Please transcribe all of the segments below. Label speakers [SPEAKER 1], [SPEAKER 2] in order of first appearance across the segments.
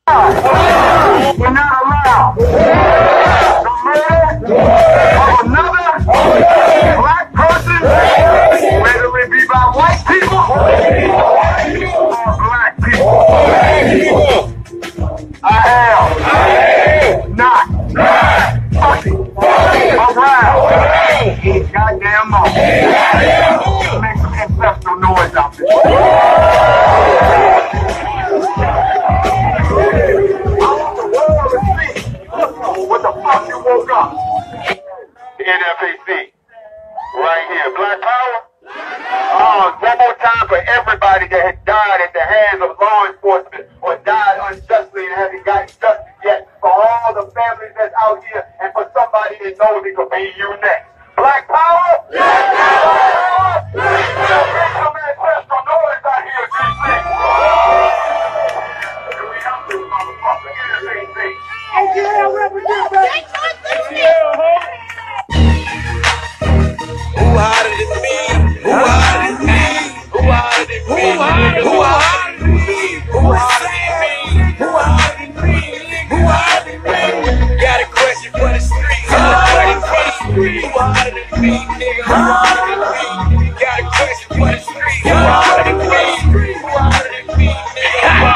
[SPEAKER 1] We're not allowed the murder of another black person, whether it be by white people or black people. I am not fucking around these goddamn moments. Make some ancestral noise out there. What the fuck you woke up? NPA. Right here. Black power? One more time for everybody that has died at the hands of law enforcement or died unjustly and hasn't gotten justice yet. For all the families that's out here and for somebody that knows it could be you next. Black power? Black power! Black power! Make some ancestral noise out here, DC. And we help this motherfucker. NPA. ATL represent, baby.
[SPEAKER 2] Who hotter than me? Who hotter than me? Who hotter than me? Who hotter than me? Who hotter than me? Who hotter than me? Who hotter than me? Got a question for the streets. Who hotter than me, nigga? Who hotter than me? Got a question for the streets. Who hotter than me? Who hotter than me, nigga?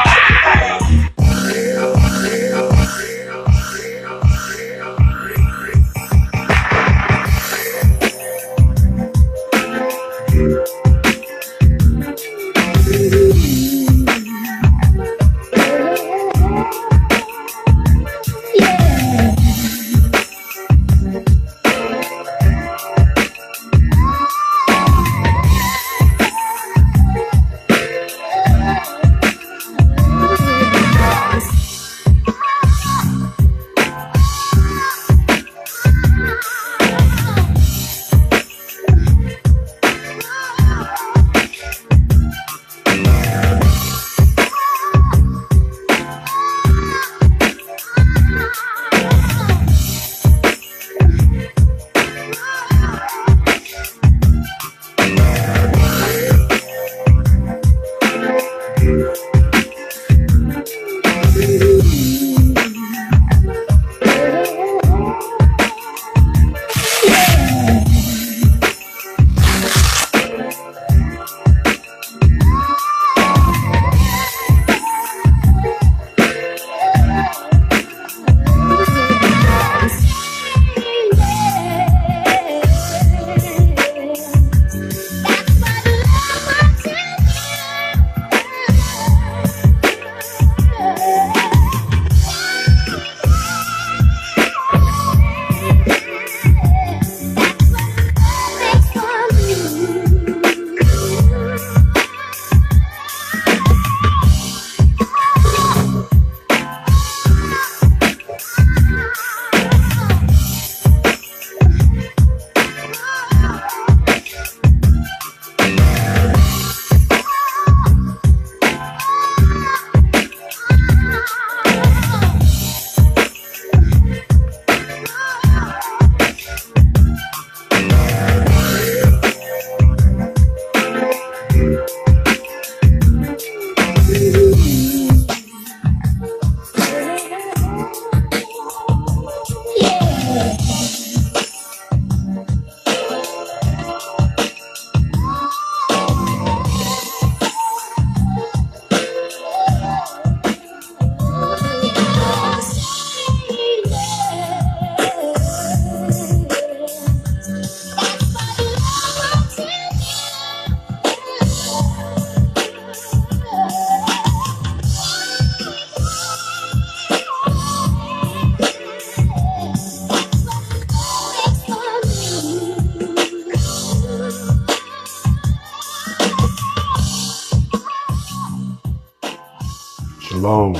[SPEAKER 3] Shalom,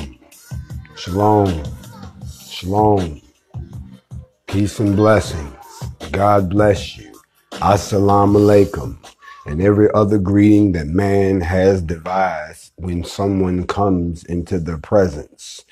[SPEAKER 3] shalom, shalom. Peace and blessings. God bless you. Assalamu alaikum. And every other greeting that man has devised when someone comes into their presence.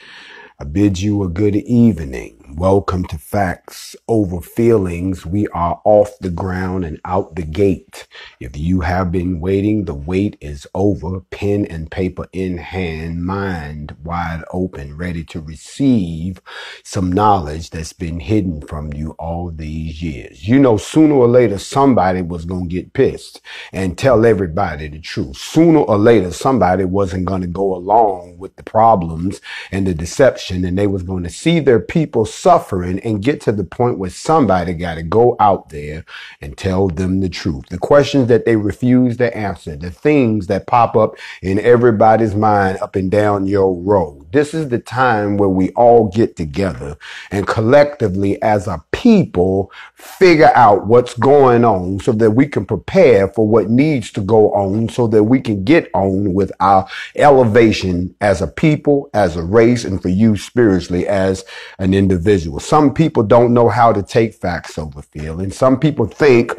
[SPEAKER 3] I bid you a good evening. Welcome to Factz Ova Feelingz. We are off the ground and out the gate. If you have been waiting, the wait is over. Pen and paper in hand, mind wide open, ready to receive some knowledge that's been hidden from you all these years. You know, sooner or later, somebody was going to get pissed and tell everybody the truth. Sooner or later, somebody wasn't going to go along with the problems and the deception, and they was going to see their people suffering and get to the point where somebody got to go out there and tell them the truth. The questions that they refuse to answer, the things that pop up in everybody's mind up and down your road. This is the time where we all get together and collectively as a people figure out what's going on so that we can prepare for what needs to go on so that we can get on with our elevation as a people, as a race, and for you spiritually as an individual. Some people don't know how to take Factz Ova Feelingz. Some people think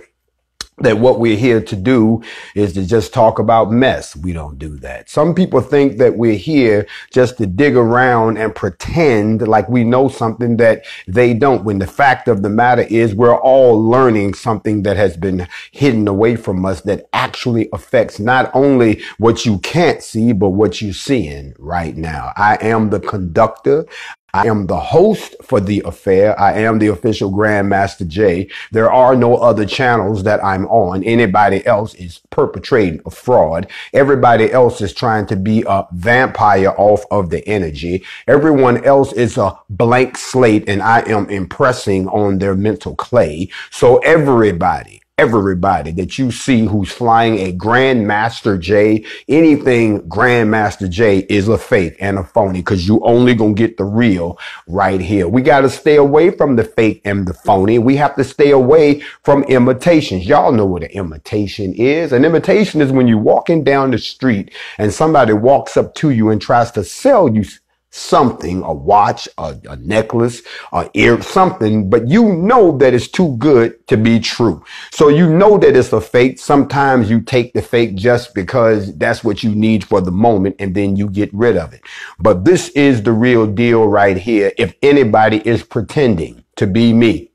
[SPEAKER 3] that what we're here to do is to just talk about mess. We don't do that. Some people think that we're here just to dig around and pretend like we know something that they don't, when the fact of the matter is we're all learning something that has been hidden away from us that actually affects not only what you can't see, but what you're seeing right now. I am the conductor. I am the host for the affair. I am the official Grandmaster J. There are no other channels that I'm on. Anybody else is perpetrating a fraud. Everybody else is trying to be a vampire off of the energy. Everyone else is a blank slate, and I am impressing on their mental clay. So everybody that you see who's flying a Grandmaster J, anything Grandmaster J is a fake and a phony, because you only gonna get the real right here. We got to stay away from the fake and the phony. We have to stay away from imitations. Y'all know what an imitation is. An imitation is when you're walking down the street and somebody walks up to you and tries to sell you something, a watch, a necklace, a ear, something, but you know that it's too good to be true. So you know that it's a fake. Sometimes you take the fake just because that's what you need for the moment, and then you get rid of it. But this is the real deal right here. If anybody is pretending to be me,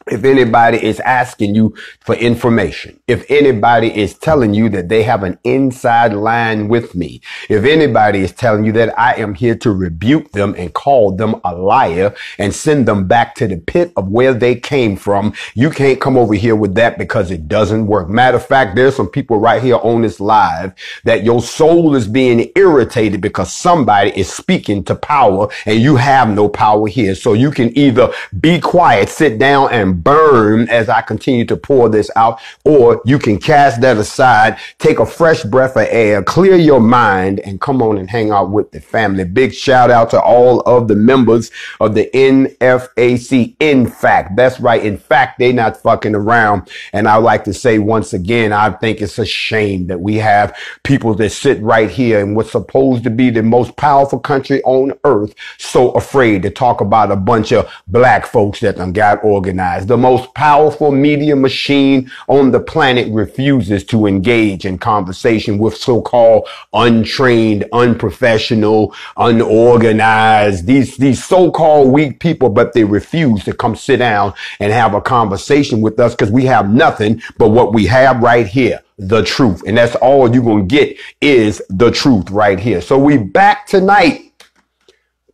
[SPEAKER 3] if anybody is asking you for information, if anybody is telling you that they have an inside line with me, if anybody is telling you that I am here to rebuke them and call them a liar and send them back to the pit of where they came from, you can't come over here with that, because it doesn't work. Matter of fact, there's some people right here on this live that your soul is being irritated because somebody is speaking to power and you have no power here. So you can either be quiet, sit down and burn as I continue to pour this out, or you can cast that aside, take a fresh breath of air, clear your mind, and come on and hang out with the family. Big shout out to all of the members of the NFAC. In fact, that's right. In fact, they not fucking around. And I like to say once again, I think it's a shame that we have people that sit right here in what's supposed to be the most powerful country on earth so afraid to talk about a bunch of black folks that done got organized. The most powerful media machine on the planet refuses to engage in conversation with so-called untrained, unprofessional, unorganized, these so-called weak people, but they refuse to come sit down and have a conversation with us because we have nothing but what we have right here, the truth. And that's all you're going to get is the truth right here. So we back tonight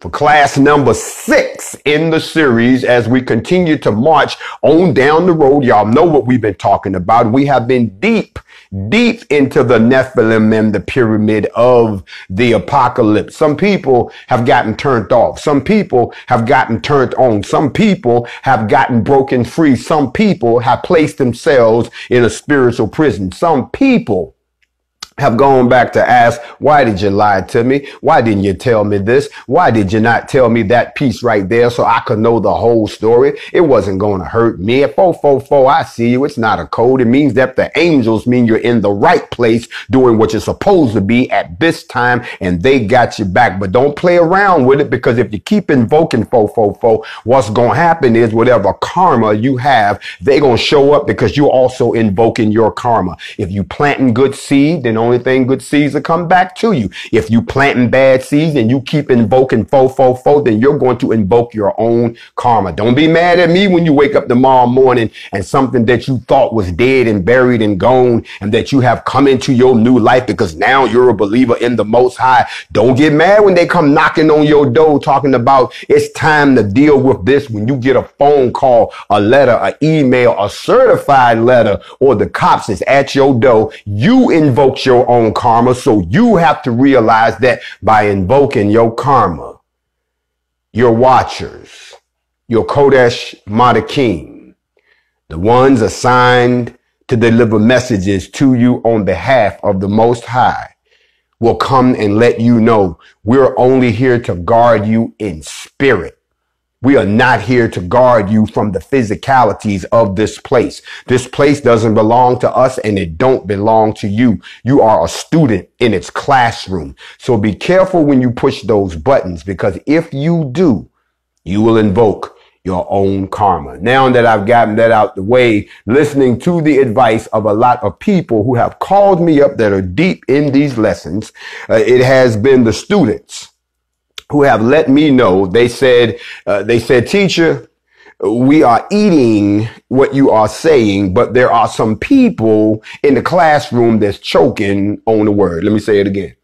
[SPEAKER 3] for class number 6 in the series as we continue to march on down the road. Y'all know what we've been talking about. We have been deep into the Nephilim and the pyramid of the apocalypse. Some people have gotten turned off. Some people have gotten turned on. Some people have gotten broken free. Some people have placed themselves in a spiritual prison. Some people have gone back to ask, why did you lie to me? Why didn't you tell me this? Why did you not tell me that piece right there so I could know the whole story? It wasn't going to hurt me. At 444, I see you. It's not a code. It means that the angels mean you're in the right place doing what you're supposed to be at this time, and they got you back. But don't play around with it, because if you keep invoking 444, what's going to happen is whatever karma you have, they're going to show up because you're also invoking your karma. If you planting good seed, then only thing good seeds will come back to you. If you planting bad seeds and you keep invoking fo, then you're going to invoke your own karma. Don't be mad at me when you wake up tomorrow morning and something that you thought was dead and buried and gone and that you have come into your new life because now you're a believer in the Most High. Don't get mad when they come knocking on your door talking about it's time to deal with this. When you get a phone call, a letter, an email, a certified letter, or the cops is at your door, you invoked your own karma. So you have to realize that by invoking your karma, your watchers, your Kodesh Matakim, the ones assigned to deliver messages to you on behalf of the Most High, will come and let you know we're only here to guard you in spirit. We are not here to guard you from the physicalities of this place. This place doesn't belong to us and it don't belong to you. You are a student in its classroom. So be careful when you push those buttons, because if you do, you will invoke your own karma. Now that I've gotten that out the way, listening to the advice of a lot of people who have called me up that are deep in these lessons, it has been the students who have let me know. They said, teacher, we are eating what you are saying, but there are some people in the classroom that's choking on the word. Let me say it again.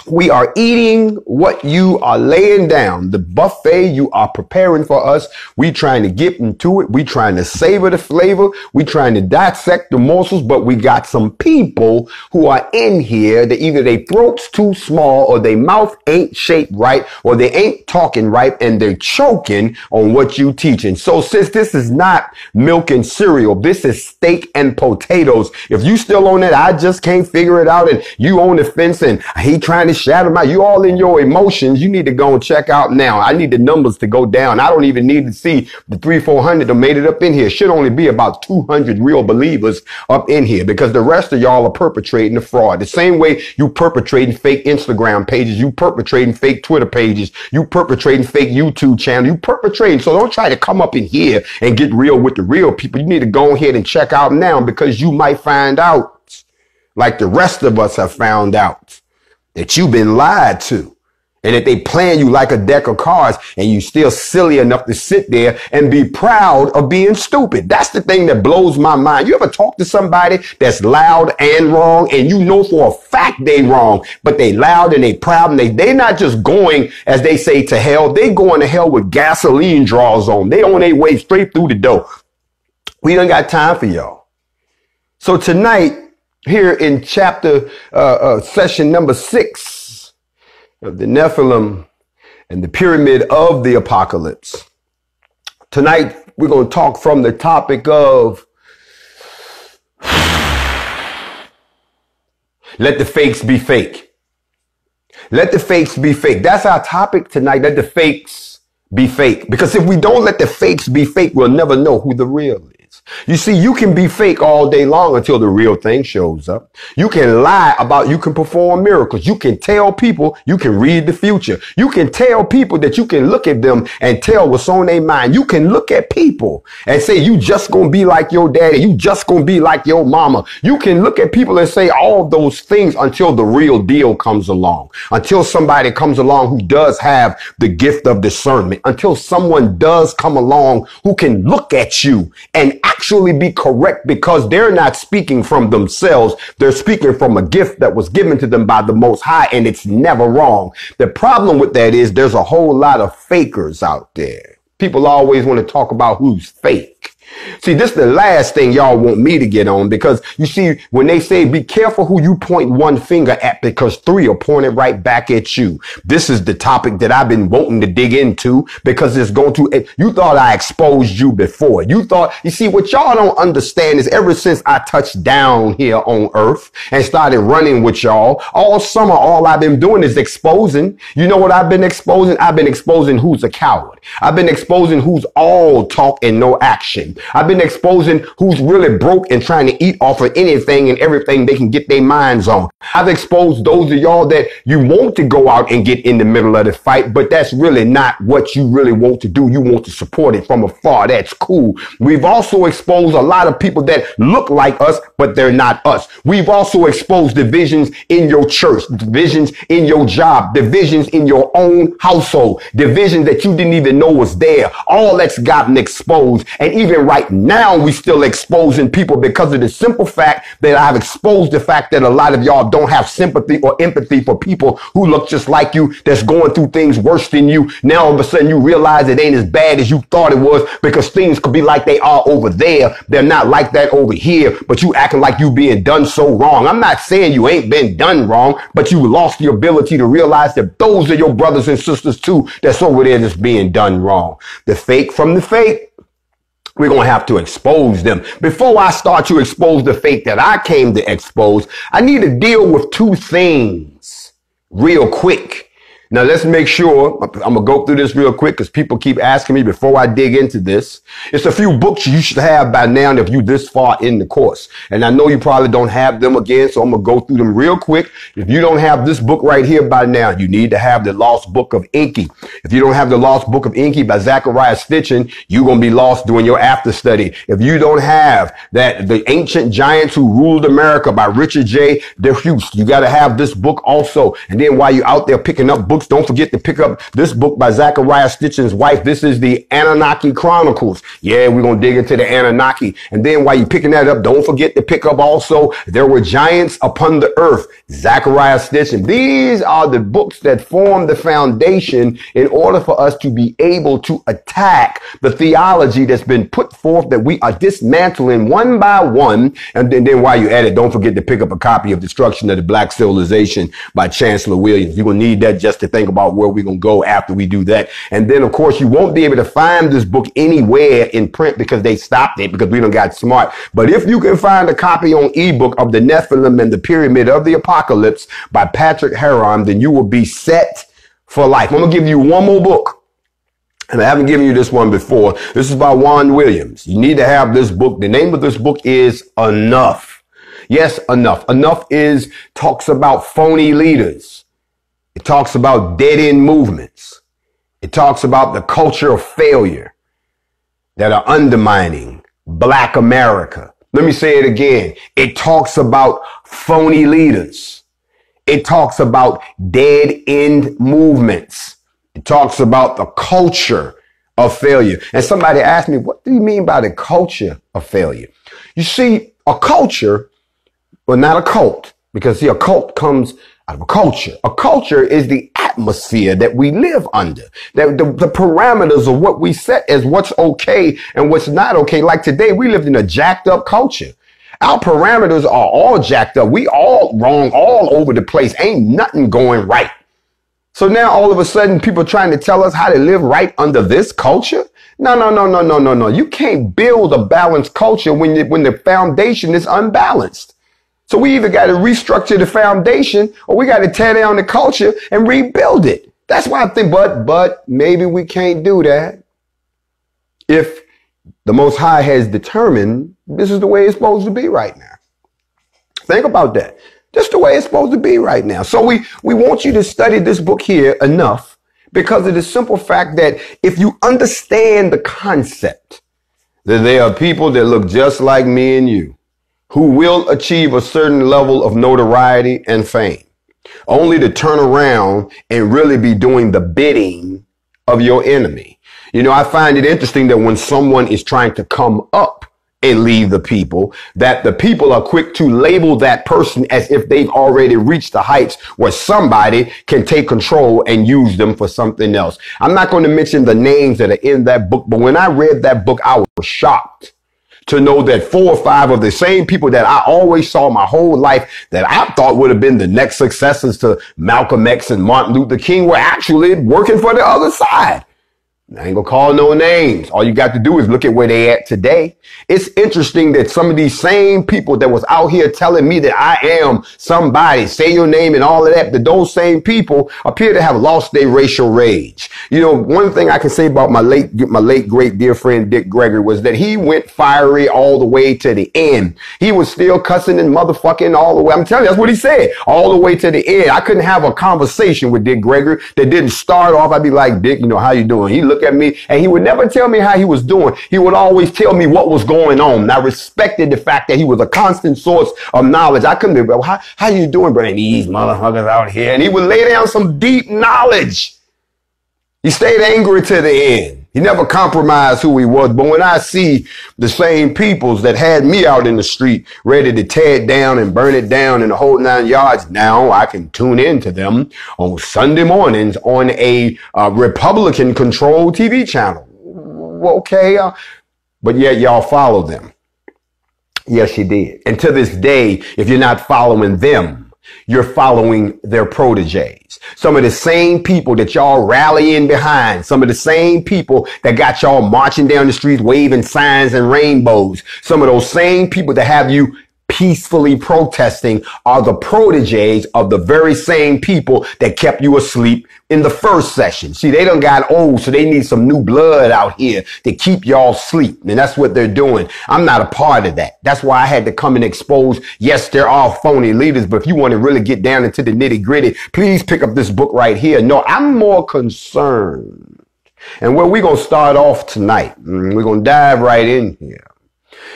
[SPEAKER 3] We are eating what you are laying down, the buffet you are preparing for us. We trying to get into it. We trying to savor the flavor. We trying to dissect the morsels, but we got some people who are in here that either their throat's too small or their mouth ain't shaped right or they ain't talking right and they're choking on what you teaching. So since this is not milk and cereal, this is steak and potatoes. If you still on that, I just can't figure it out, and you on the fence and he trying to shadow my, you all in your emotions, you need to go and check out now. I need the numbers to go down. I don't even need to see the 300-400 that made it up in here. Should only be about 200 real believers up in here, because the rest of y'all are perpetrating the fraud. The same way you perpetrating fake Instagram pages, you perpetrating fake Twitter pages, you perpetrating fake YouTube channel, you perpetrating. So don't try to come up in here and get real with the real people. You need to go ahead and check out now, because you might find out, like the rest of us have found out, that you've been lied to and that they playing you like a deck of cards and you still silly enough to sit there and be proud of being stupid. That's the thing that blows my mind. You ever talk to somebody that's loud and wrong and you know for a fact they wrong, but they loud and they proud and they not just going, as they say, to hell. They going to hell with gasoline draws on. They on their way straight through the door. We done got time for y'all. So tonight, here in chapter, session number 6 of the Nephilim and the Pyramid of the Apocalypse. Tonight, we're going to talk from the topic of let the fakes be fake. Let the fakes be fake. That's our topic tonight. Let the fakes be fake. Because if we don't let the fakes be fake, we'll never know who the real is. You see, you can be fake all day long until the real thing shows up. You can lie about, you can perform miracles. You can tell people you can read the future. You can tell people that you can look at them and tell what's on their mind. You can look at people and say, you just gonna be like your daddy. You just gonna be like your mama. You can look at people and say all those things until the real deal comes along. Until somebody comes along who does have the gift of discernment. Until someone does come along who can look at you and actually be correct, because they're not speaking from themselves. They're speaking from a gift that was given to them by the Most High, and it's never wrong. The problem with that is there's a whole lot of fakers out there. People always want to talk about who's fake. See, this is the last thing y'all want me to get on, because you see, when they say be careful who you point one finger at, because 3 are pointed right back at you. This is the topic that I've been wanting to dig into, because it's going to, you thought I exposed you before. You thought, you see, what y'all don't understand is ever since I touched down here on earth and started running with y'all, all summer, all I've been doing is exposing. You know what I've been exposing? I've been exposing who's a coward. I've been exposing who's all talk and no action. situation. I've been exposing who's really broke and trying to eat off of anything and everything they can get their minds on. I've exposed those of y'all that you want to go out and get in the middle of the fight, but that's really not what you really want to do. You want to support it from afar. That's cool. We've also exposed a lot of people that look like us, but they're not us. We've also exposed divisions in your church, divisions in your job, divisions in your own household, divisions that you didn't even know was there. All that's gotten exposed. And even right now, we still exposing people because of the simple fact that I've exposed the fact that a lot of y'all don't have sympathy or empathy for people who look just like you, that's going through things worse than you. Now, all of a sudden, you realize it ain't as bad as you thought it was because things could be like they are over there. They're not like that over here, but you acting like you being done so wrong. I'm not saying you ain't been done wrong, but you lost the ability to realize that those are your brothers and sisters too that's over there that's being done wrong. The fake from the fake, we're going to have to expose them. Before I start to expose the fake that I came to expose, I need to deal with two things real quick. Now, let's make sure, I'm going to go through this real quick because people keep asking me before I dig into this. It's a few books you should have by now if you're this far in the course. And I know you probably don't have them again, so I'm going to go through them real quick. If you don't have this book right here by now, you need to have the Lost Book of Inky. If you don't have the Lost Book of Inky by Zachariah Stitchin, you're going to be lost doing your after study. If you don't have that, The Ancient Giants Who Ruled America by Richard J. DeHuce, you got to have this book also. And then while you're out there picking up books, don't forget to pick up this book by Zachariah Stitchin's wife. This is the Anunnaki Chronicles. Yeah, we're going to dig into the Anunnaki. And then while you're picking that up, don't forget to pick up also There Were Giants Upon the Earth, Zachariah Stitchin. These are the books that form the foundation in order for us to be able to attack the theology that's been put forth that we are dismantling one by one. And then while you're at it, don't forget to pick up a copy of Destruction of the Black Civilization by Chancellor Williams. You're going to need that just to think about where we're going to go after we do that. And then, of course, you won't be able to find this book anywhere in print because they stopped it because we done got smart. But if you can find a copy on ebook of The Nephilim and the Pyramid of the Apocalypse by Patrick Heron, then you will be set for life. I'm going to give you one more book. And I haven't given you this one before. This is by Juan Williams. You need to have this book. The name of this book is Enough. Yes, Enough. Enough talks about phony leaders. It talks about dead-end movements. It talks about the culture of failure that are undermining Black America. Let me say it again. It talks about phony leaders. It talks about dead-end movements. It talks about the culture of failure. And somebody asked me, what do you mean by the culture of failure? You see, a culture, well, not a cult, because see, a cult comes out of a culture. A culture is the atmosphere that we live under, that the parameters of what we set as what's okay and what's not okay. Like today, we lived in a jacked up culture. Our parameters are all jacked up. We all wrong all over the place. Ain't nothing going right. So now all of a sudden people are trying to tell us how to live right under this culture. No. You can't build a balanced culture when the foundation is unbalanced. So we either got to restructure the foundation or we got to tear down the culture and rebuild it. That's why I think, but maybe we can't do that if the Most High has determined this is the way it's supposed to be right now. Think about that. Just the way it's supposed to be right now. So we want you to study this book here enough because of the simple fact that if you understand the concept that there are people that look just like me and you, who will achieve a certain level of notoriety and fame, only to turn around and really be doing the bidding of your enemy. You know, I find it interesting that when someone is trying to come up and lead the people, that the people are quick to label that person as if they've already reached the heights where somebody can take control and use them for something else. I'm not going to mention the names that are in that book, but when I read that book, I was shocked to know that 4 or 5 of the same people that I always saw my whole life that I thought would have been the next successors to Malcolm X and Martin Luther King were actually working for the other side. I ain't gonna call no names. All you got to do is look at where they at today. It's interesting that some of these same people that was out here telling me that I am somebody, say your name and all of that those same people appear to have lost their racial rage. You know, one thing I can say about my late great dear friend Dick Gregory was that he went fiery all the way to the end. He was still cussing and motherfucking all the way. I'm telling you, that's what he said, all the way to the end. I couldn't have a conversation with Dick Gregory that didn't start off. I'd be like, Dick, you know, how you doing? He look at me and he would never tell me how he was doing. He would always tell me what was going on. And I respected the fact that he was a constant source of knowledge. I couldn't be, bro, how you doing, bro? And these motherfuckers out here. And he would lay down some deep knowledge. He stayed angry to the end. He never compromised who he was. But when I see the same peoples that had me out in the street ready to tear it down and burn it down in the whole 9 yards, now I can tune into them on Sunday mornings on a Republican-controlled TV channel. Okay, but yet y'all follow them. Yes, you did. And to this day, if you're not following them, you're following their proteges. Some of the same people that y'all rallying behind, some of the same people that got y'all marching down the streets, waving signs and rainbows, some of those same people that have you peacefully protesting are the proteges of the very same people that kept you asleep in the first session. See, they done got old, so they need some new blood out here to keep y'all asleep. And that's what they're doing. I'm not a part of that. That's why I had to come and expose. Yes, there are phony leaders, but if you want to really get down into the nitty gritty, please pick up this book right here. No, I'm more concerned. And where we're going to start off tonight, we're going to dive right in here,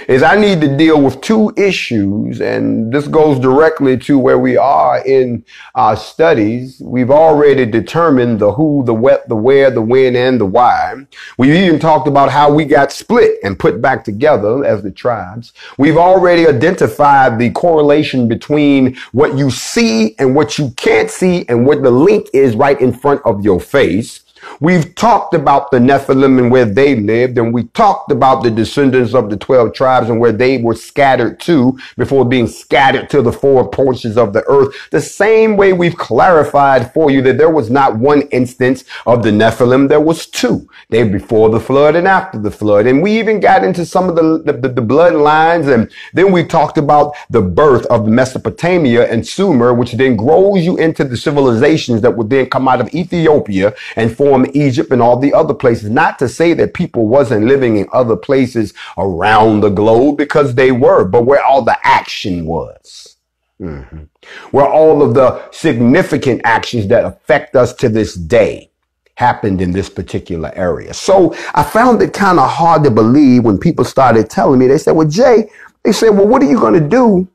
[SPEAKER 3] is I need to deal with two issues, and this goes directly to where we are in our studies. We've already determined the who, the what, the where, the when, and the why. We've even talked about how we got split and put back together as the tribes. We've already identified the correlation between what you see and what you can't see and what the link is right in front of your face. We've talked about the Nephilim and where they lived, and we talked about the descendants of the 12 tribes and where they were scattered to before being scattered to the four portions of the earth. The same way we've clarified for you that there was not one instance of the Nephilim, there was two. They before the flood and after the flood. And we even got into some of the bloodlines, and then we talked about the birth of Mesopotamia and Sumer, which then grows you into the civilizations that would then come out of Ethiopia and form Egypt and all the other places. Not to say that people wasn't living in other places around the globe, because they were, but where all the action was. Where all of the significant actions that affect us to this day happened in this particular area. So I found it kind of hard to believe when people started telling me, they said, well, Jay, they said, well, what are you going to do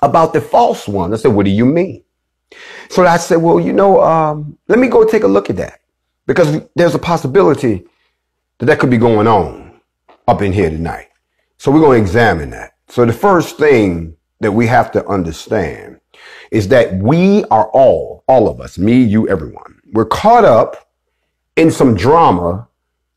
[SPEAKER 3] about the false one? I said, what do you mean? So I said, well, you know, let me go take a look at that. Because there's a possibility that that could be going on up in here tonight. So we're going to examine that. So the first thing that we have to understand is that we are all of us, me, you, everyone, we're caught up in some drama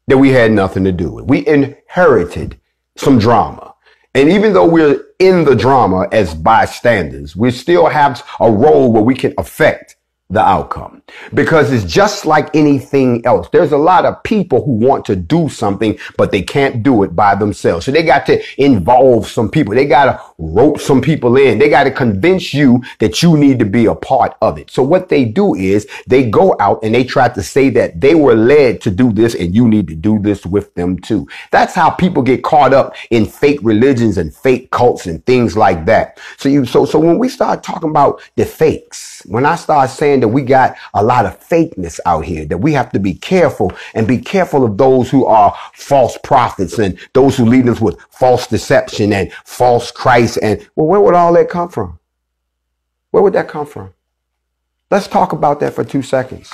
[SPEAKER 3] that we had nothing to do with. We inherited some drama. And even though we're in the drama as bystanders, we still have a role where we can affect the outcome, because it's just like anything else. There's a lot of people who want to do something, but they can't do it by themselves. So they got to involve some people. They got to rope some people in. They got to convince you that you need to be a part of it. So what they do is they go out and they try to say that they were led to do this and you need to do this with them too. That's how people get caught up in fake religions and fake cults and things like that. So when we start talking about the fakes, when I start saying that we got a lot of fakeness out here, that we have to be careful and be careful of those who are false prophets and those who lead us with false deception and false Christ. And well, where would all that come from? Where would that come from? Let's talk about that for 2 seconds.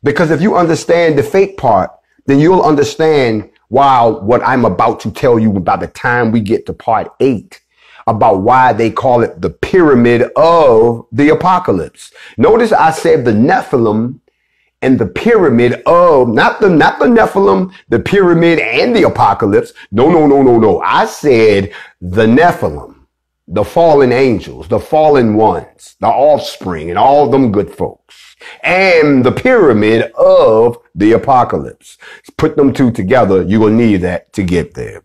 [SPEAKER 3] Because if you understand the fake part, then you'll understand why what I'm about to tell you by the time we get to part 8. About why they call it the pyramid of the apocalypse. Notice I said the Nephilim and the pyramid of, not the Nephilim, the pyramid and the apocalypse. No. I said the Nephilim the fallen angels, the fallen ones, the offspring, and all them good folks, and the pyramid of the apocalypse. Put them two together. You're going to need that to get there.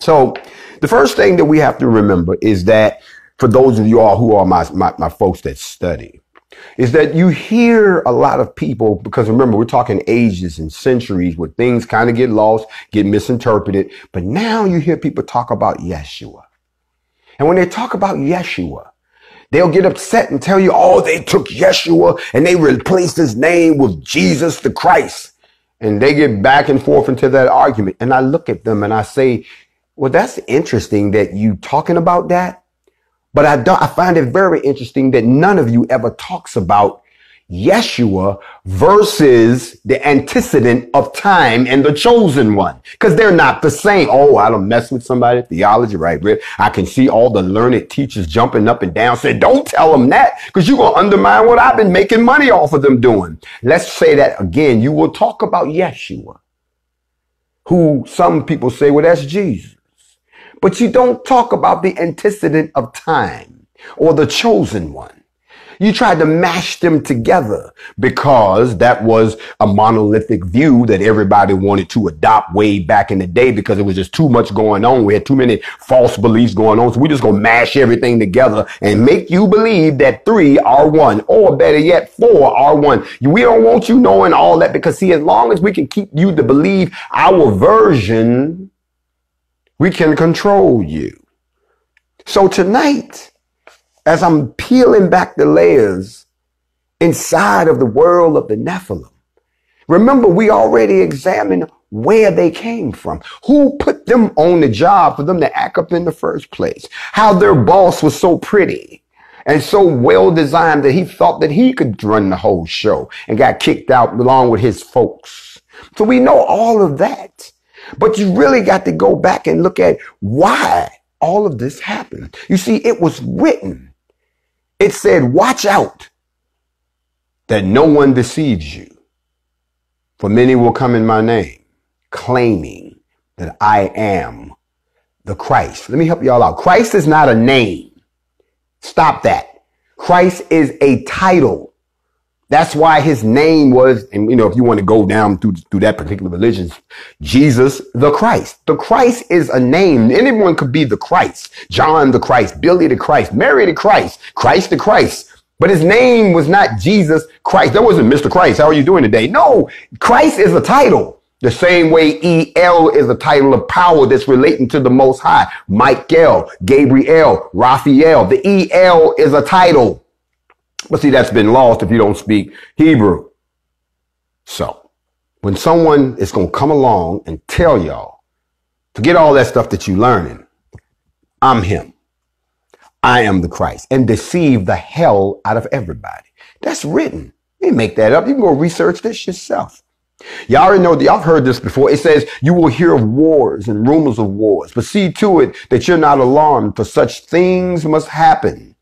[SPEAKER 3] So the first thing that we have to remember is that for those of you all who are my folks that study, is that you hear a lot of people, because remember, we're talking ages and centuries where things kind of get lost, get misinterpreted. But now you hear people talk about Yeshua. And when they talk about Yeshua, they'll get upset and tell you, oh, they took Yeshua and they replaced his name with Jesus the Christ. And they get back and forth into that argument. And I look at them and I say, well, that's interesting that you talking about that. But I find it very interesting that none of you ever talks about Yeshua versus the antecedent of time and the chosen one, because they're not the same. Oh, I don't mess with somebody theology, right? I can see all the learned teachers jumping up and down saying, don't tell them that because you're going to undermine what I've been making money off of them doing. Let's say that again. You will talk about Yeshua, who some people say, well, that's Jesus. But you don't talk about the antecedent of time or the chosen one. You tried to mash them together because that was a monolithic view that everybody wanted to adopt way back in the day because it was just too much going on. We had too many false beliefs going on. So we just gonna mash everything together and make you believe that 3 are 1, or better yet, 4 are 1. We don't want you knowing all that because, see, as long as we can keep you to believe our version, we can control you. So tonight, as I'm peeling back the layers inside of the world of the Nephilim, remember, we already examined where they came from, who put them on the job for them to act up in the first place, how their boss was so pretty and so well designed that he thought that he could run the whole show and got kicked out along with his folks. So we know all of that. But you really got to go back and look at why all of this happened. You see, it was written. It said, watch out that no one deceives you. For many will come in my name, claiming that I am the Christ. Let me help y'all out. Christ is not a name. Stop that. Christ is a title. That's why his name was, and if you want to go down through that particular religion, Jesus the Christ. The Christ is a name. Anyone could be the Christ. John the Christ, Billy the Christ, Mary the Christ, Christ the Christ. But his name was not Jesus Christ. That wasn't Mr. Christ. How are you doing today? No, Christ is a title. The same way E.L. is a title of power that's relating to the Most High. Michael, Gabriel, Raphael. The E.L. is a title. But see, that's been lost if you don't speak Hebrew. So when someone is going to come along and tell y'all, forget all that stuff that you're learning, I'm him. I am the Christ, and deceive the hell out of everybody. That's written. You didn't make that up. You can go research this yourself. Y'all already know, y'all heard this before. It says you will hear of wars and rumors of wars, but see to it that you're not alarmed, for such things must happen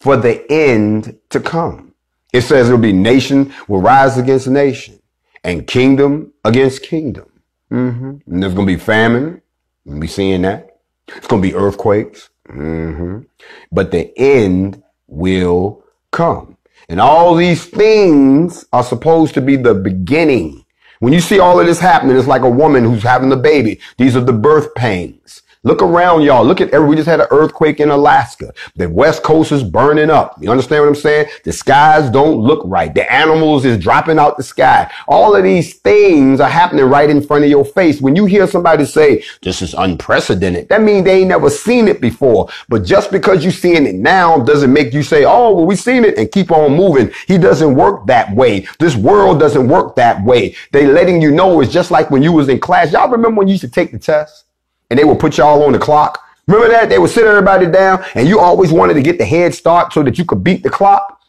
[SPEAKER 3] for the end to come. It says it'll be nation will rise against nation and kingdom against kingdom. And there's going to be famine. We'll be seeing that. It's going to be earthquakes. But the end will come. And all these things are supposed to be the beginning. When you see all of this happening, it's like a woman who's having a baby. These are the birth pains. Look around, y'all. Look at we just had an earthquake in Alaska. The West Coast is burning up. You understand what I'm saying? The skies don't look right. The animals is dropping out the sky. All of these things are happening right in front of your face. When you hear somebody say, this is unprecedented, that means they ain't never seen it before. But just because you're seeing it now doesn't make you say, oh, well, we've seen it and keep on moving. He doesn't work that way. This world doesn't work that way. They letting you know it's just like when you was in class. Y'all remember when you used to take the test? And they would put y'all on the clock. Remember that? They would sit everybody down and you always wanted to get the head start so that you could beat the clock.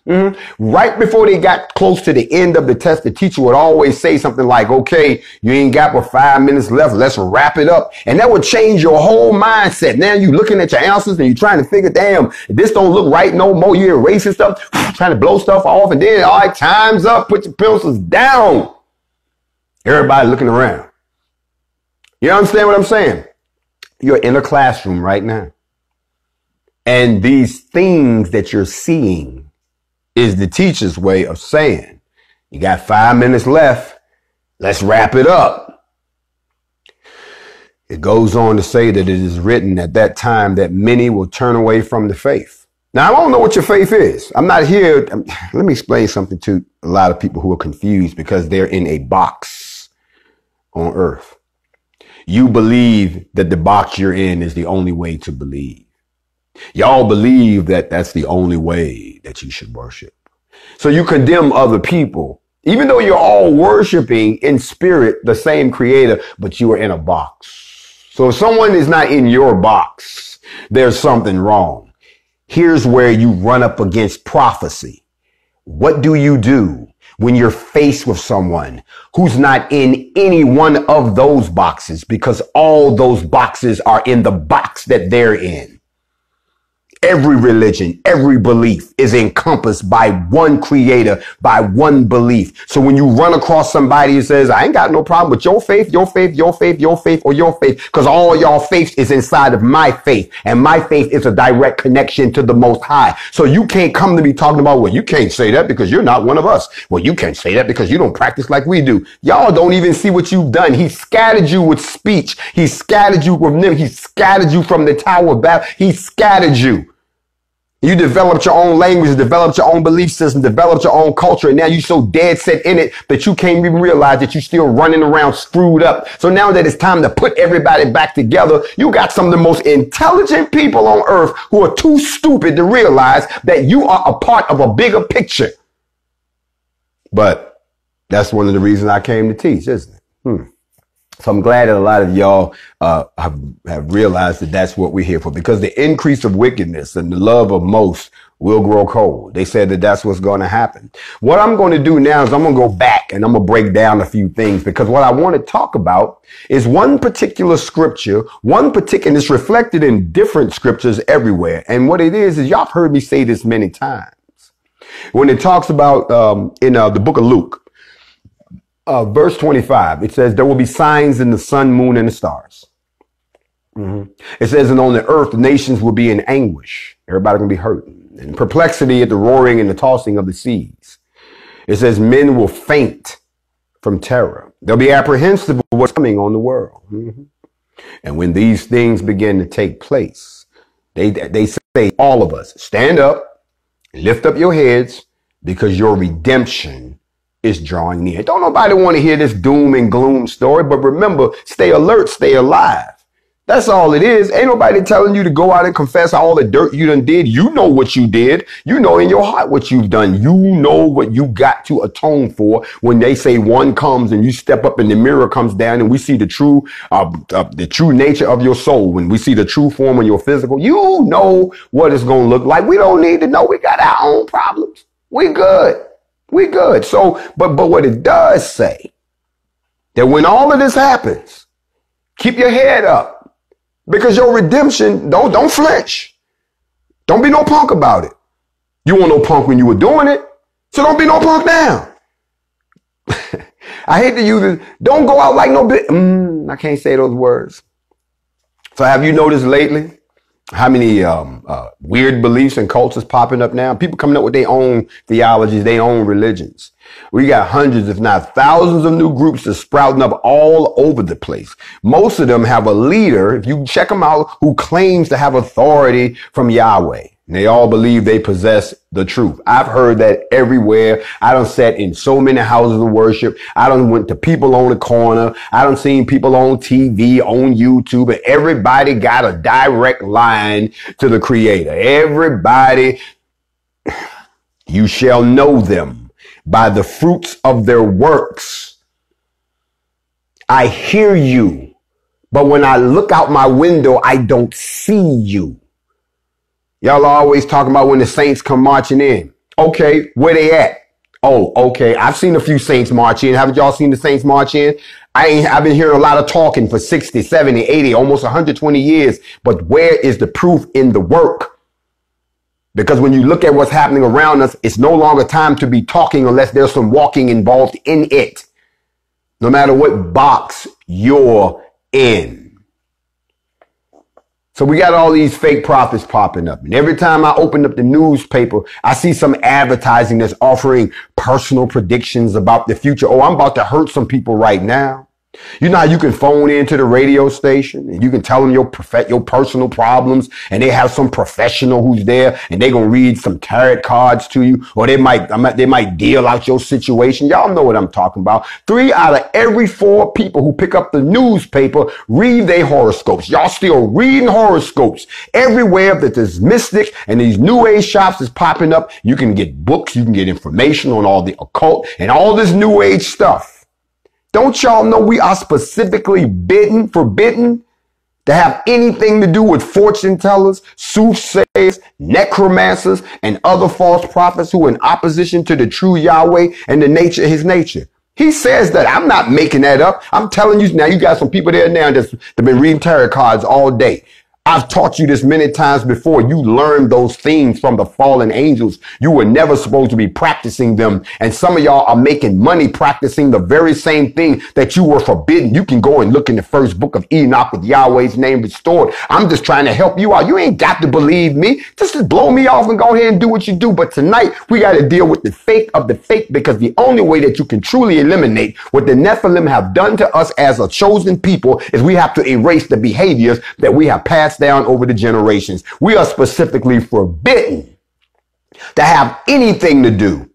[SPEAKER 3] Right before they got close to the end of the test, the teacher would always say something like, okay, you ain't got but 5 minutes left. Let's wrap it up. And that would change your whole mindset. Now you looking at your answers and you're trying to figure, damn, this don't look right no more. You're erasing stuff, trying to blow stuff off. And then, all right, time's up. Put your pencils down. Everybody looking around. You understand what I'm saying? You're in a classroom right now. And these things that you're seeing is the teacher's way of saying, you got 5 minutes left. Let's wrap it up. It goes on to say that it is written at that time that many will turn away from the faith. Now, I don't know what your faith is. I'm not here. Let me explain something to a lot of people who are confused because they're in a box on earth. You believe that the box you're in is the only way to believe. Y'all believe that that's the only way that you should worship. So you condemn other people, even though you're all worshiping in spirit the same creator, but you are in a box. So if someone is not in your box, there's something wrong. Here's where you run up against prophecy. What do you do when you're faced with someone who's not in any one of those boxes? Because all those boxes are in the box that they're in. Every religion, every belief is encompassed by one creator, by one belief. So when you run across somebody who says, I ain't got no problem with your faith, your faith, your faith, your faith, or your faith, because all y'all faith is inside of my faith. And my faith is a direct connection to the Most High. So you can't come to me talking about, well, you can't say that because you're not one of us. Well, you can't say that because you don't practice like we do. Y'all don't even see what you've done. He scattered you with speech. He scattered you from them. He scattered you from the Tower of Babel. He scattered you. You developed your own language, developed your own belief system, developed your own culture. And now you're so dead set in it that you can't even realize that you're still running around screwed up. So now that it's time to put everybody back together, you got some of the most intelligent people on earth who are too stupid to realize that you are a part of a bigger picture. But that's one of the reasons I came to teach, isn't it? So I'm glad that a lot of y'all have realized that that's what we're here for, because the increase of wickedness and the love of most will grow cold. They said that that's what's going to happen. What I'm going to do now is I'm going to go back and I'm going to break down a few things, because what I want to talk about is one particular scripture, and it's reflected in different scriptures everywhere. And what it is y'all have heard me say this many times. When it talks about in the book of Luke, verse 25, it says there will be signs in the sun, moon, and the stars. It says, and on the earth, the nations will be in anguish. Everybody gonna be hurting. And perplexity at the roaring and the tossing of the seas. It says men will faint from terror. They'll be apprehensive of what's coming on the world. And when these things begin to take place, they say, all of us, stand up, lift up your heads, because your redemption is drawing near. Don't nobody want to hear this doom and gloom story, but remember, stay alert, stay alive. That's all it is. Ain't nobody telling you to go out and confess all the dirt you done did. You know what you did. You know in your heart what you've done. You know what you got to atone for. When they say one comes and you step up and the mirror comes down and we see the true nature of your soul. When we see the true form of your physical, you know what it's going to look like. We don't need to know. We got our own problems. We good. We good. So, but what it does say, that when all of this happens, keep your head up, because your redemption, don't flinch. Don't be no punk about it. You weren't no punk when you were doing it, so don't be no punk now. I hate to use it. Don't go out like no bit. I can't say those words. So have you noticed lately how many weird beliefs and cults popping up now? People coming up with their own theologies, their own religions. We got hundreds, if not thousands, of new groups that's sprouting up all over the place. Most of them have a leader, if you check them out, who claims to have authority from Yahweh. And they all believe they possess the truth. I've heard that everywhere. I done sat in so many houses of worship. I done went to people on the corner. I done seen people on TV, on YouTube, and everybody got a direct line to the Creator. Everybody, you shall know them by the fruits of their works. I hear you, but when I look out my window, I don't see you. Y'all are always talking about when the saints come marching in. Okay, where they at? Oh, okay. I've seen a few saints march in. Haven't y'all seen the saints march in? I've been hearing a lot of talking for 60, 70, 80, almost 120 years. But where is the proof in the work? Because when you look at what's happening around us, it's no longer time to be talking unless there's some walking involved in it. No matter what box you're in. So we got all these fake prophets popping up. And every time I open up the newspaper, I see some advertising that's offering personal predictions about the future. Oh, I'm about to hurt some people right now. You know how you can phone into the radio station and you can tell them your personal problems, and they have some professional who's there and they're going to read some tarot cards to you, or they might deal out your situation. Y'all know what I'm talking about. 3 out of every 4 people who pick up the newspaper read their horoscopes. Y'all still reading horoscopes everywhere that there's mystics and these new age shops is popping up. You can get books, you can get information on all the occult and all this new age stuff. Don't y'all know we are specifically forbidden to have anything to do with fortune tellers, soothsayers, necromancers, and other false prophets who are in opposition to the true Yahweh and the nature of his nature? He says that. I'm not making that up. I'm telling you now, you got some people there now that's been reading tarot cards all day. I've taught you this many times before. You learned those things from the fallen angels. You were never supposed to be practicing them. And some of y'all are making money practicing the very same thing that you were forbidden. You can go and look in the first book of Enoch with Yahweh's name restored. I'm just trying to help you out. You ain't got to believe me. Just blow me off and go ahead and do what you do. But tonight we got to deal with the fake of the fake, because the only way that you can truly eliminate what the Nephilim have done to us as a chosen people is we have to erase the behaviors that we have passed down over the generations. We are specifically forbidden to have anything to do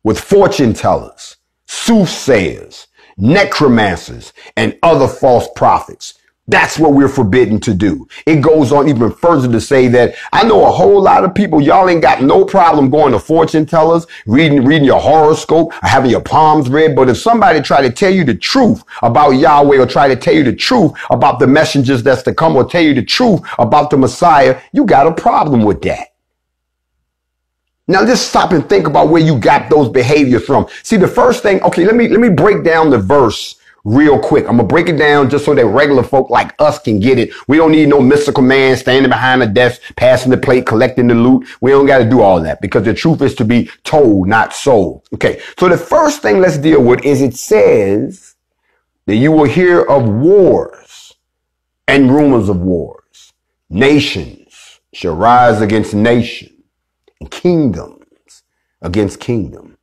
[SPEAKER 3] with fortune tellers, soothsayers, necromancers, and other false prophets. That's what we're forbidden to do. It goes on even further to say that I know a whole lot of people, y'all ain't got no problem going to fortune tellers, reading your horoscope, or having your palms read. But if somebody try to tell you the truth about Yahweh, or try to tell you the truth about the messengers that's to come, or tell you the truth about the Messiah, you got a problem with that. Now just stop and think about where you got those behaviors from. See, the first thing, okay, let me break down the verse real quick. I'm going to break it down just so that regular folk like us can get it. We don't need no mystical man standing behind the desk, passing the plate, collecting the loot. We don't got to do all that, because the truth is to be told, not sold. Okay. So the first thing let's deal with is it says that you will hear of wars and rumors of wars. Nations shall rise against nation, and kingdoms against kingdom.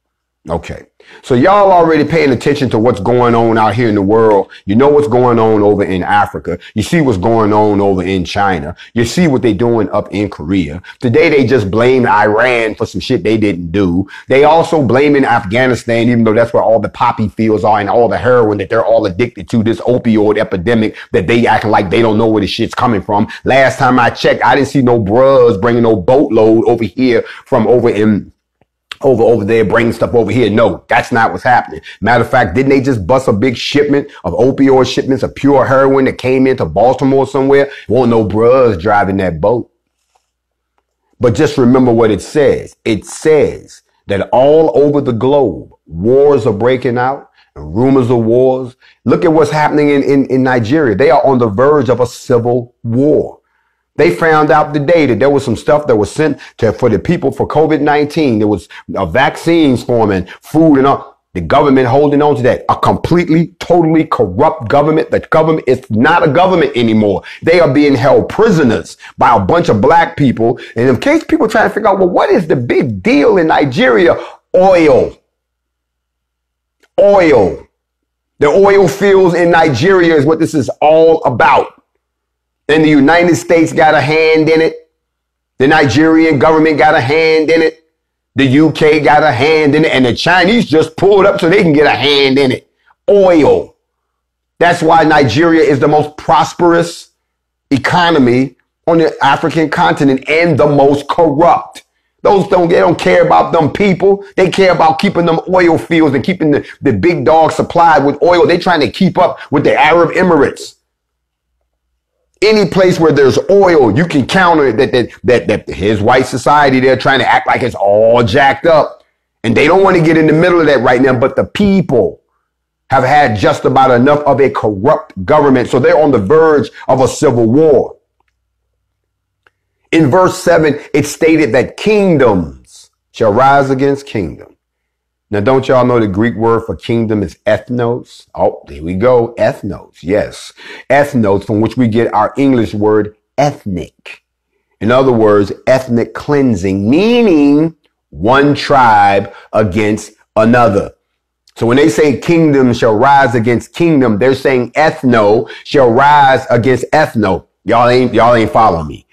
[SPEAKER 3] Okay. So y'all already paying attention to what's going on out here in the world. You know what's going on over in Africa. You see what's going on over in China. You see what they're doing up in Korea. Today they just blamed Iran for some shit they didn't do. They also blaming Afghanistan, even though that's where all the poppy fields are and all the heroin that they're all addicted to, this opioid epidemic that they acting like they don't know where the shit's coming from. Last time I checked, I didn't see no bruhs bringing no boatload over here from over there, bringing stuff over here. No, that's not what's happening. Matter of fact, didn't they just bust a big shipment of opioid shipments of pure heroin that came into Baltimore somewhere? Won't no bruhs driving that boat. But just remember what it says. It says that all over the globe, wars are breaking out and rumors of wars. Look at what's happening in Nigeria. They are on the verge of a civil war. They found out today that there was some stuff that was sent for the people for COVID-19. There was vaccines for them and food and all. The government holding on to that. A completely, totally corrupt government. The government is not a government anymore. They are being held prisoners by a bunch of black people. And in case people trying to figure out, well, what is the big deal in Nigeria? Oil. Oil. The oil fields in Nigeria is what this is all about. And the United States got a hand in it. The Nigerian government got a hand in it. The UK got a hand in it. And the Chinese just pulled up so they can get a hand in it. Oil. That's why Nigeria is the most prosperous economy on the African continent and the most corrupt. They don't care about them people. They care about keeping them oil fields and keeping the big dog supplied with oil. They're trying to keep up with the Arab Emirates. Any place where there's oil, you can counter that his white society, they're trying to act like it's all jacked up. And they don't want to get in the middle of that right now. But the people have had just about enough of a corrupt government. So they're on the verge of a civil war. In verse 7, it stated that kingdoms shall rise against kingdom. Now, don't y'all know the Greek word for kingdom is ethnos? Oh, here we go. Ethnos. Yes. Ethnos, from which we get our English word ethnic. In other words, ethnic cleansing, meaning one tribe against another. So when they say kingdom shall rise against kingdom, they're saying ethno shall rise against ethno. Y'all ain't following me.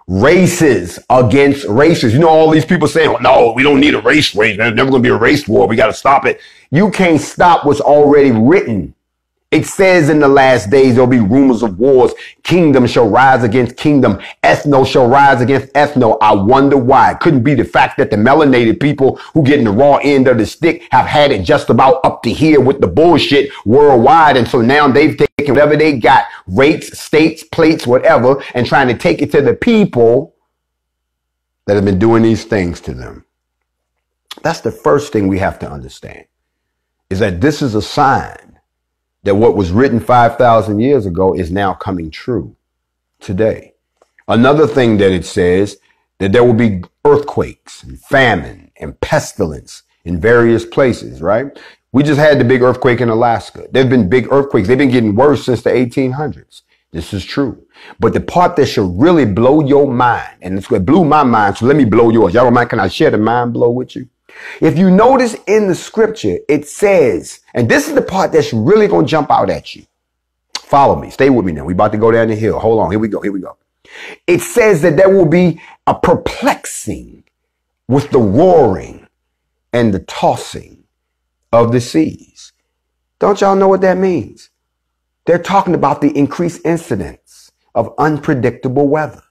[SPEAKER 3] Races against races. You know, all these people saying, oh, no, we don't need a race war. There's never going to be a race war. We got to stop it. You can't stop what's already written. It says in the last days, there'll be rumors of wars. Kingdom shall rise against kingdom. Ethno shall rise against ethno. I wonder why. It couldn't be the fact that the melanated people who get in the raw end of the stick have had it just about up to here with the bullshit worldwide. And so now they've taken whatever they got, rates, states, plates, whatever, and trying to take it to the people that have been doing these things to them. That's the first thing we have to understand, is that this is a sign that what was written 5,000 years ago is now coming true today. Another thing that it says, that there will be earthquakes and famine and pestilence in various places, right? We just had the big earthquake in Alaska. There have been big earthquakes. They've been getting worse since the 1800s. This is true. But the part that should really blow your mind, and it's what blew my mind, so let me blow yours. Y'all don't mind, can I share the mind blow with you? If you notice in the scripture, it says, and this is the part that's really going to jump out at you. Follow me. Stay with me now. We're about to go down the hill. Hold on. Here we go. Here we go. It says that there will be a perplexing with the roaring and the tossing of the seas. Don't y'all know what that means? They're talking about the increased incidence of unpredictable weather.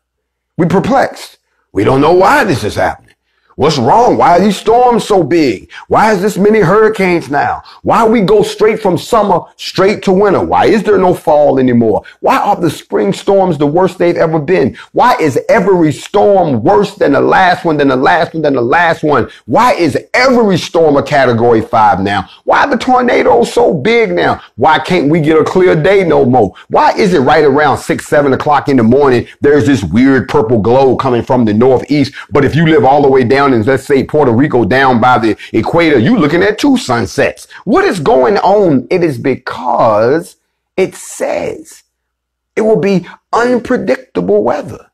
[SPEAKER 3] We're perplexed. We don't know why this is happening. What's wrong? Why are these storms so big? Why is this many hurricanes now? Why we go straight from summer straight to winter? Why is there no fall anymore? Why are the spring storms the worst they've ever been? Why is every storm worse than the last one, than the last one, than the last one? Why is every storm a category 5 now? Why are the tornadoes so big now? Why can't we get a clear day no more? Why is it right around 6, 7 o'clock in the morning, there's this weird purple glow coming from the northeast, but if you live all the way down in, let's say, Puerto Rico, down by the equator, you looking at 2 sunsets. What is going on? It is because it says it will be unpredictable weather.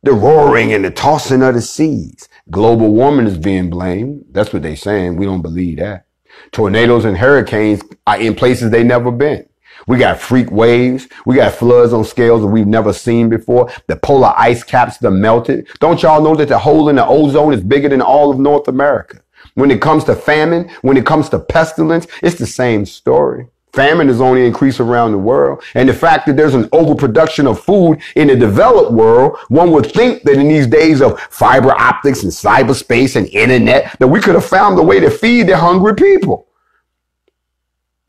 [SPEAKER 3] The roaring and the tossing of the seas. Global warming is being blamed. That's what they're saying. We don't believe that. Tornadoes and hurricanes are in places they've never been. We got freak waves. We got floods on scales that we've never seen before. The polar ice caps that melted. Don't y'all know that the hole in the ozone is bigger than all of North America? When it comes to famine, when it comes to pestilence, it's the same story. Famine is only increased around the world. And the fact that there's an overproduction of food in the developed world, one would think that in these days of fiber optics and cyberspace and internet, that we could have found a way to feed the hungry people.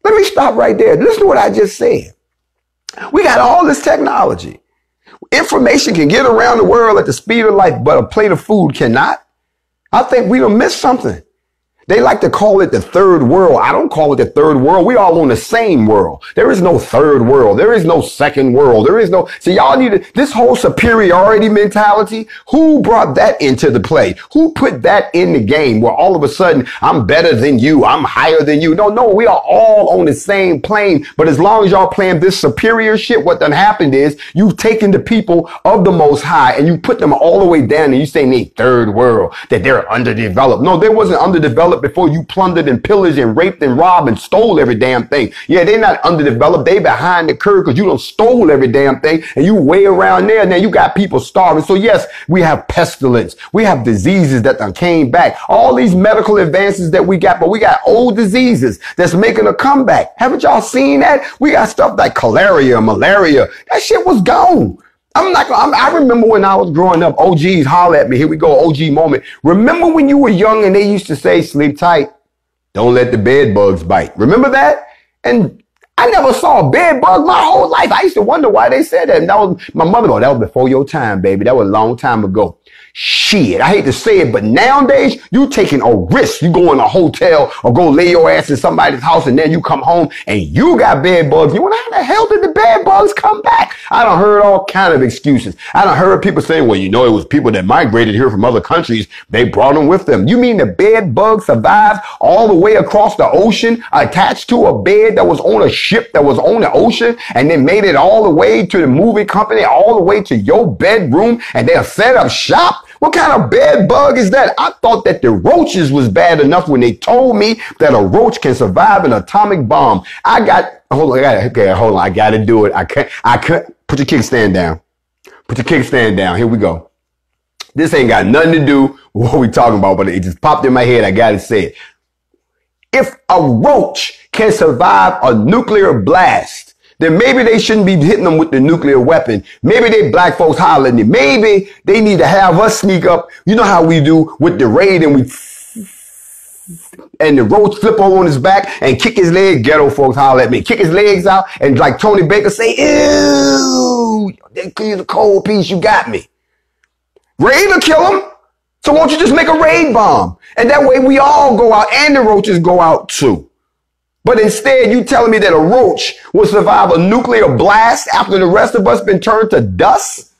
[SPEAKER 3] Let me stop right there. Listen to what I just said. We got all this technology. Information can get around the world at the speed of light, but a plate of food cannot. I think we done missed something. They like to call it the third world. I don't call it the third world. We all on the same world. There is no third world. There is no second world. There is no, so y'all need this whole superiority mentality. Who brought that into the play? Who put that in the game where all of a sudden I'm better than you? I'm higher than you. No, we are all on the same plane. But as long as y'all playing this superior shit, what done happened is you've taken the people of the Most High and you put them all the way down and you saying they third world, that they're underdeveloped. No, they wasn't underdeveloped before you plundered and pillaged and raped and robbed and stole every damn thing. Yeah, they're not underdeveloped. They behind the curve because you done stole every damn thing and you way around there. Now you got people starving. So yes, we have pestilence. We have diseases that done came back. All these medical advances that we got, but we got old diseases that's making a comeback. Haven't y'all seen that? We got stuff like cholera, malaria. That shit was gone. I remember when I was growing up, OGs holler at me. Here we go, OG moment. Remember when you were young and they used to say, sleep tight. Don't let the bed bugs bite. Remember that? And I never saw a bed bug my whole life. I used to wonder why they said that. And that was my mother. That was before your time, baby. That was a long time ago. Shit, I hate to say it, but nowadays, you taking a risk. You go in a hotel or go lay your ass in somebody's house and then you come home and you got bed bugs. You wonder how the hell did the bed bugs come back? I done heard all kind of excuses. I done heard people saying, well, you know, it was people that migrated here from other countries. They brought them with them. You mean the bed bug survived all the way across the ocean attached to a bed that was on a ship that was on the ocean and then made it all the way to the movie company, all the way to your bedroom, and they'll set up shop? What kind of bed bug is that? I thought that the roaches was bad enough when they told me that a roach can survive an atomic bomb. Hold on. I got to do it. I can't. Put your kickstand down. Put your kickstand down. Here we go. This ain't got nothing to do with what we talking about, but it just popped in my head. I got to say it. If a roach can survive a nuclear blast, then maybe they shouldn't be hitting them with the nuclear weapon. Maybe they black folks hollering it. Maybe they need to have us sneak up. You know how we do with the raid and the roach flip over on his back and kick his leg. Ghetto folks holler at me. Kick his legs out and like Tony Baker say, ew, you're the cold piece, you got me. Raid will kill him. So won't you just make a raid bomb? And that way we all go out and the roaches go out too. But instead, you telling me that a roach will survive a nuclear blast after the rest of us been turned to dust?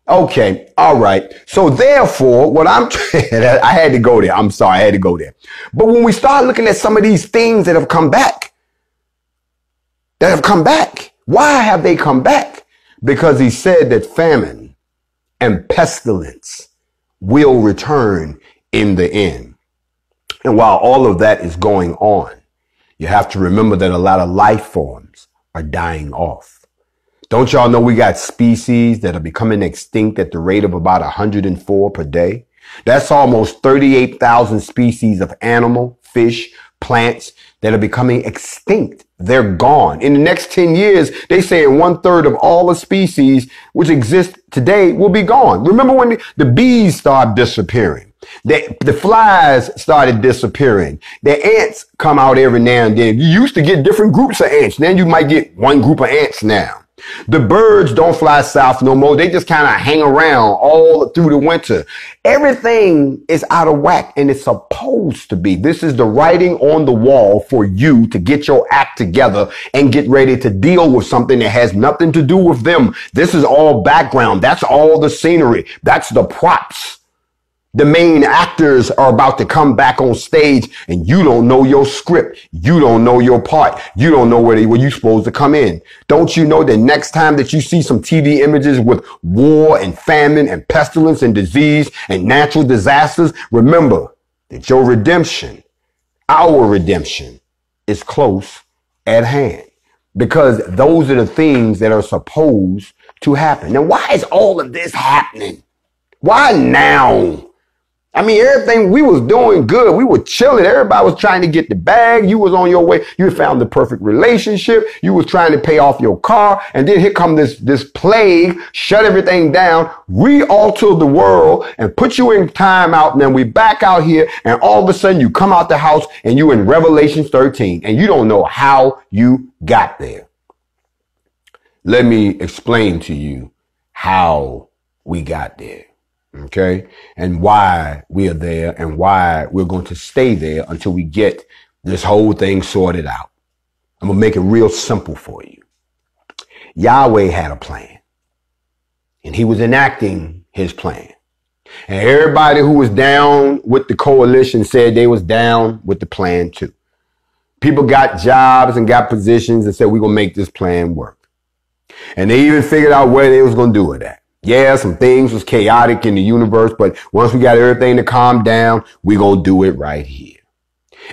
[SPEAKER 3] Okay, all right. So therefore, what I'm I had to go there. I'm sorry, I had to go there. But when we start looking at some of these things that have come back, why have they come back? Because he said that famine and pestilence will return in the end. And while all of that is going on, you have to remember that a lot of life forms are dying off. Don't y'all know we got species that are becoming extinct at the rate of about 104 per day? That's almost 38,000 species of animal, fish, plants that are becoming extinct. They're gone. In the next 10 years, they say 1/3 of all the species which exist today will be gone. Remember when the bees started disappearing? The flies started disappearing. The ants come out every now and then. You used to get different groups of ants. Then you might get one group of ants now. The birds don't fly south no more. They just kind of hang around all through the winter. Everything is out of whack, and it's supposed to be. This is the writing on the wall for you to get your act together and get ready to deal with something that has nothing to do with them. This is all background. That's all the scenery. That's the props. The main actors are about to come back on stage and you don't know your script. You don't know your part. You don't know where you're supposed to come in. Don't you know that next time that you see some TV images with war and famine and pestilence and disease and natural disasters, remember that your redemption, our redemption, is close at hand. Because those are the things that are supposed to happen. Now, why is all of this happening? Why now? I mean, everything we was doing good. We were chilling. Everybody was trying to get the bag. You was on your way. You found the perfect relationship. You was trying to pay off your car. And then here come this plague, shut everything down, re-alter the world and put you in time out. And then we back out here. And all of a sudden you come out the house and you in Revelation 13 and you don't know how you got there. Let me explain to you how we got there. Okay, and why we are there and why we're going to stay there until we get this whole thing sorted out. I'm going to make it real simple for you. Yahweh had a plan and he was enacting his plan. And everybody who was down with the coalition said they was down with the plan too. People got jobs and got positions and said, we're going to make this plan work. And they even figured out where they was going to do it at. Yeah, some things was chaotic in the universe, but once we got everything to calm down, we gonna do it right here.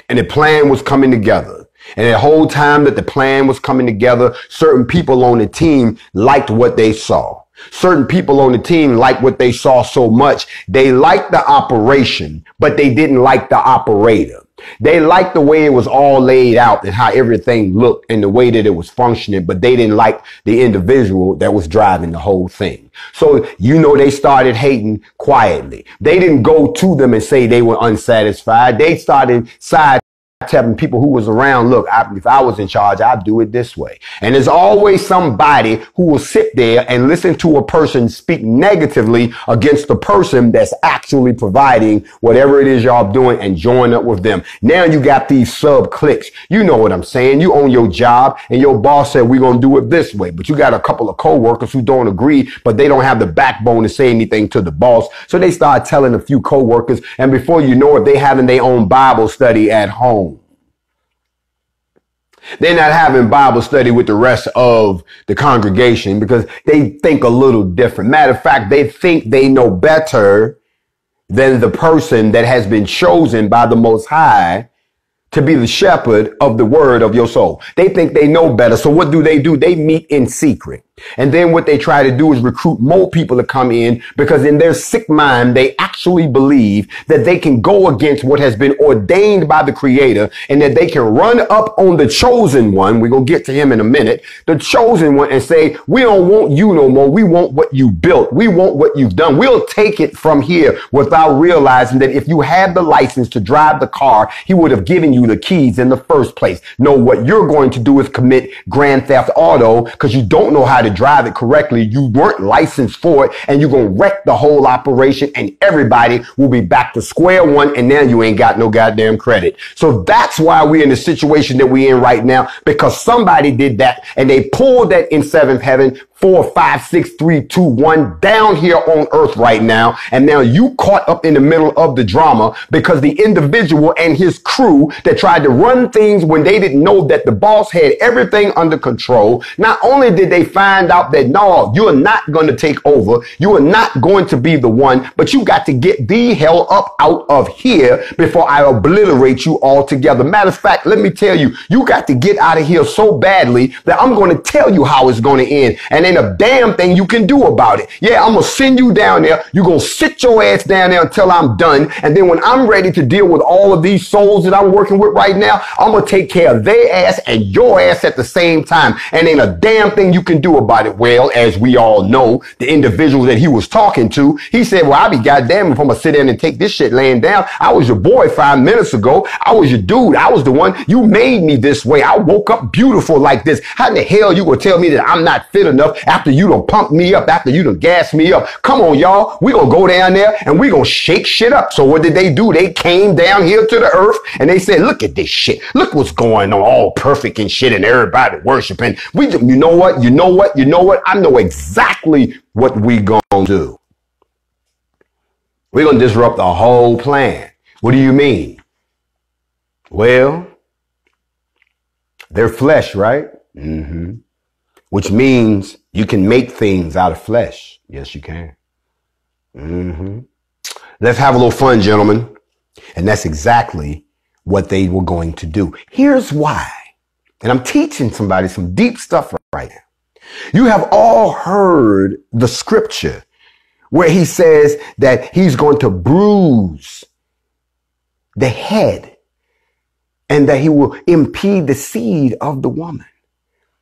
[SPEAKER 3] And the plan was coming together. And the whole time that the plan was coming together, certain people on the team liked what they saw. Certain people on the team liked what they saw so much. They liked the operation, but they didn't like the operator. They liked the way it was all laid out and how everything looked and the way that it was functioning, but they didn't like the individual that was driving the whole thing. So, you know, they started hating quietly. They didn't go to them and say they were unsatisfied. They started side telling people who was around, look, if I was in charge, I'd do it this way. And there's always somebody who will sit there and listen to a person speak negatively against the person that's actually providing whatever it is y'all doing and join up with them. Now you got these sub cliques. You know what I'm saying? You own your job and your boss said, we're going to do it this way. But you got a couple of coworkers who don't agree, but they don't have the backbone to say anything to the boss. So they start telling a few coworkers, and before you know it, they having their own Bible study at home. They're not having Bible study with the rest of the congregation because they think a little different. Matter of fact, they think they know better than the person that has been chosen by the Most High to be the shepherd of the word of your soul. They think they know better. So what do? They meet in secret. And then what they try to do is recruit more people to come in, because in their sick mind, they actually believe that they can go against what has been ordained by the Creator, and that they can run up on the chosen one. We're going to get to him in a minute. The chosen one, and say, we don't want you no more. We want what you built. We want what you've done. We'll take it from here, without realizing that if you had the license to drive the car, he would have given you the keys in the first place. No, what you're going to do is commit grand theft auto because you don't know how to drive it correctly. You weren't licensed for it, and you're going to wreck the whole operation, and everybody will be back to square one, and now you ain't got no goddamn credit. So that's why we're in the situation that we're in right now, because somebody did that, and they pulled that in seventh heaven, 4, 5, 6, 3, 2, 1 down here on earth right now. And now you caught up in the middle of the drama because the individual and his crew that tried to run things when they didn't know that the boss had everything under control. Not only did they find out that, no, you're not going to take over. You are not going to be the one, but you got to get the hell up out of here before I obliterate you altogether. Matter of fact, let me tell you, you got to get out of here so badly that I'm going to tell you how it's going to end. And ain't a damn thing you can do about it. Yeah, I'm going to send you down there. You're going to sit your ass down there until I'm done. And then when I'm ready to deal with all of these souls that I'm working with right now, I'm going to take care of their ass and your ass at the same time. And ain't a damn thing you can do about it. Well, as we all know, the individual that he was talking to, he said, well, I'll be goddamn if I'm going to sit in and take this shit laying down. I was your boy 5 minutes ago. I was your dude. I was the one. You made me this way. I woke up beautiful like this. How in the hell you going to tell me that I'm not fit enough after you done pump me up, after you done gas me up? Come on, y'all. We gonna go down there and we gonna shake shit up. So what did they do? They came down here to the earth and they said, look at this shit. Look what's going on, all perfect and shit, and everybody worshiping. You know what? I know exactly what we gonna do. We're gonna disrupt the whole plan. What do you mean? Well, they're flesh, right? Mm-hmm. Which means you can make things out of flesh. Yes, you can. Mm-hmm. Let's have a little fun, gentlemen. And that's exactly what they were going to do. Here's why. And I'm teaching somebody some deep stuff right now. You have all heard the scripture where he says that he's going to bruise the head and that he will impede the seed of the woman.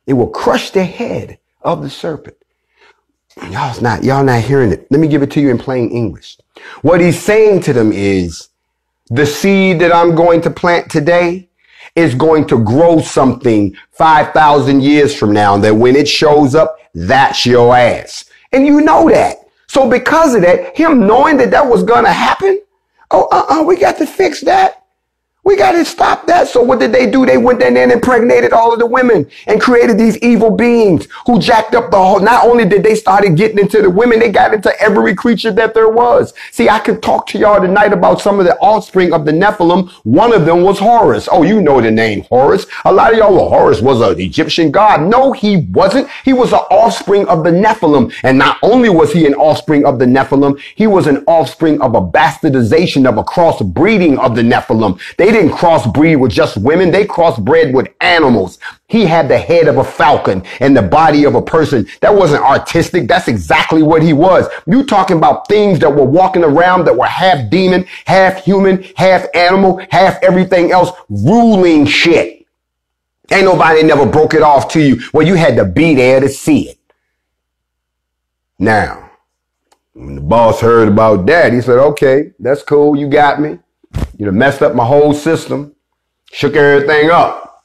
[SPEAKER 3] It will crush the head of the serpent. Y'all not hearing it. Let me give it to you in plain English. What he's saying to them is, the seed that I'm going to plant today is going to grow something 5,000 years from now, that when it shows up, that's your ass. And you know that. So because of that, him knowing that that was going to happen, we got to fix that. We got to stop that. So what did they do? They went in there and impregnated all of the women and created these evil beings who jacked up the whole. Not only did they started getting into the women, they got into every creature that there was. See, I could talk to y'all tonight about some of the offspring of the Nephilim. One of them was Horus. Oh, you know the name Horus. A lot of y'all, well, Horus was an Egyptian god. No, he wasn't. He was an offspring of the Nephilim. And not only was he an offspring of the Nephilim, he was an offspring of a bastardization, of a crossbreeding of the Nephilim. They didn't crossbreed with just women. They crossbred with animals. He had the head of a falcon and the body of a person. That wasn't artistic. That's exactly what he was. You talking about things that were walking around that were half demon, half human, half animal, half everything else, ruling shit. Ain't nobody never broke it off to you. Well, you had to be there to see it. Now, when the boss heard about that, he said, okay, that's cool. You got me. You done messed up my whole system. Shook everything up.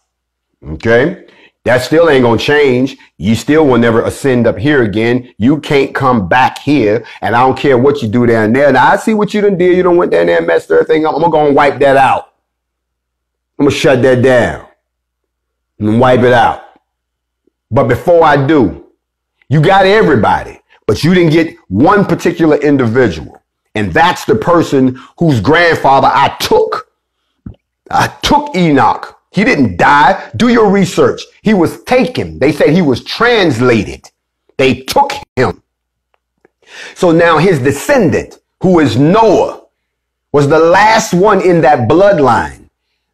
[SPEAKER 3] Okay. That still ain't going to change. You still will never ascend up here again. You can't come back here. And I don't care what you do down there. Now, I see what you done did. You done went down there and messed everything up. I'm going to go and wipe that out. I'm going to shut that down and wipe it out. But before I do, you got everybody, but you didn't get one particular individual. And that's the person whose grandfather I took. I took Enoch. He didn't die. Do your research. He was taken. They said he was translated. They took him. So now his descendant, who is Noah, was the last one in that bloodline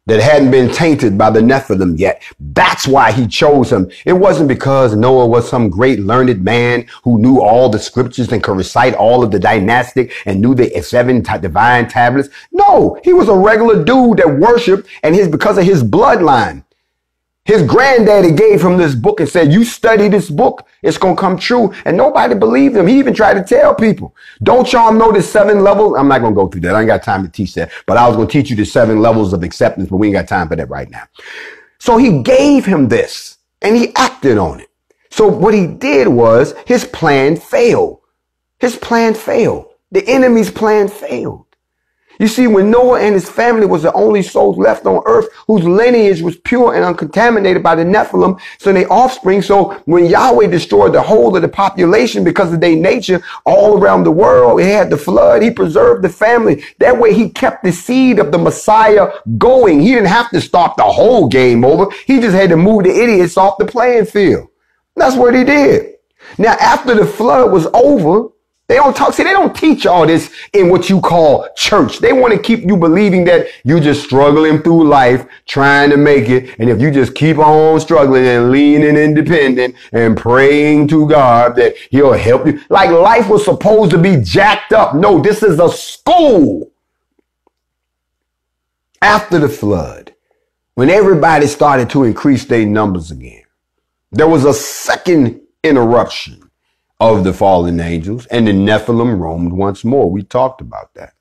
[SPEAKER 3] that hadn't been tainted by the Nephilim yet. That's why he chose him. It wasn't because Noah was some great learned man who knew all the scriptures and could recite all of the dynastic and knew the 7 divine tablets. No, he was a regular dude that worshiped, and because of his bloodline. His granddaddy gave him this book and said, you study this book, it's going to come true. And nobody believed him. He even tried to tell people, don't y'all know the 7 levels? I'm not going to go through that. I ain't got time to teach that. But I was going to teach you the 7 levels of acceptance, but we ain't got time for that right now. So he gave him this and he acted on it. So what he did was his plan failed. His plan failed. The enemy's plan failed. You see, when Noah and his family was the only souls left on earth whose lineage was pure and uncontaminated by the Nephilim, so their offspring. So when Yahweh destroyed the whole of the population because of their nature all around the world, he had the flood, he preserved the family. That way he kept the seed of the Messiah going. He didn't have to start the whole game over. He just had to move the idiots off the playing field. That's what he did. Now, after the flood was over, they don't teach all this in what you call church. They want to keep you believing that you're just struggling through life, trying to make it. And if you just keep on struggling and leaning independent and praying to God that he'll help you. Like life was supposed to be jacked up. No, this is a school. After the flood, when everybody started to increase their numbers again, there was a second interruption of the fallen angels, and the Nephilim roamed once more. We talked about that.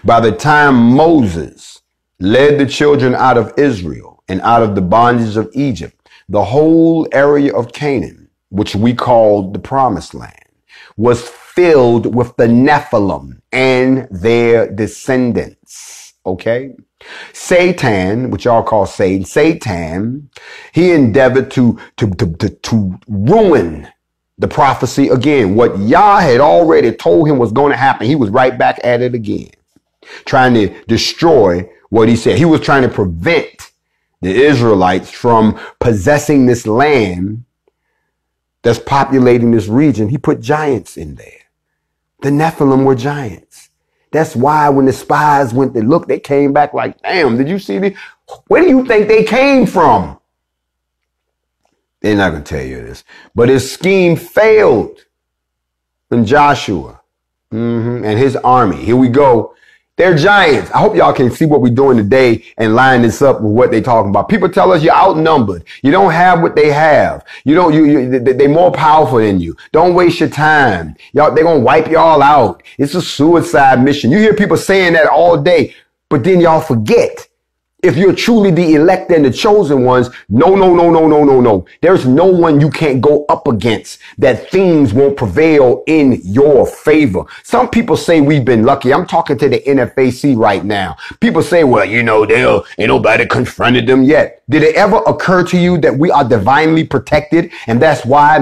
[SPEAKER 3] By the time Moses led the children out of Israel and out of the bondage of Egypt, the whole area of Canaan, which we called the Promised Land, was filled with the Nephilim and their descendants. Okay? Satan, which y'all call Satan, he endeavored to ruin the prophecy again. What Yah had already told him was going to happen, he was right back at it again, trying to destroy what he said. He was trying to prevent the Israelites from possessing this land that's populating this region. He put giants in there. The Nephilim were giants. That's why when the spies went to look, they came back like, damn, did you see this? Where do you think they came from? They're not going to tell you this. But his scheme failed in Joshua and his army. Here we go. They're giants. I hope y'all can see what we're doing today and line this up with what they're talking about. People tell us you're outnumbered. You don't have what they have. They're more powerful than you. Don't waste your time. They're going to wipe y'all out. It's a suicide mission. You hear people saying that all day, but then y'all forget. If you're truly the elect and the chosen ones, no. There's no one you can't go up against that things won't prevail in your favor. Some people say we've been lucky. I'm talking to the NFAC right now. People say, well, ain't nobody confronted them yet. Did it ever occur to you that we are divinely protected? And that's why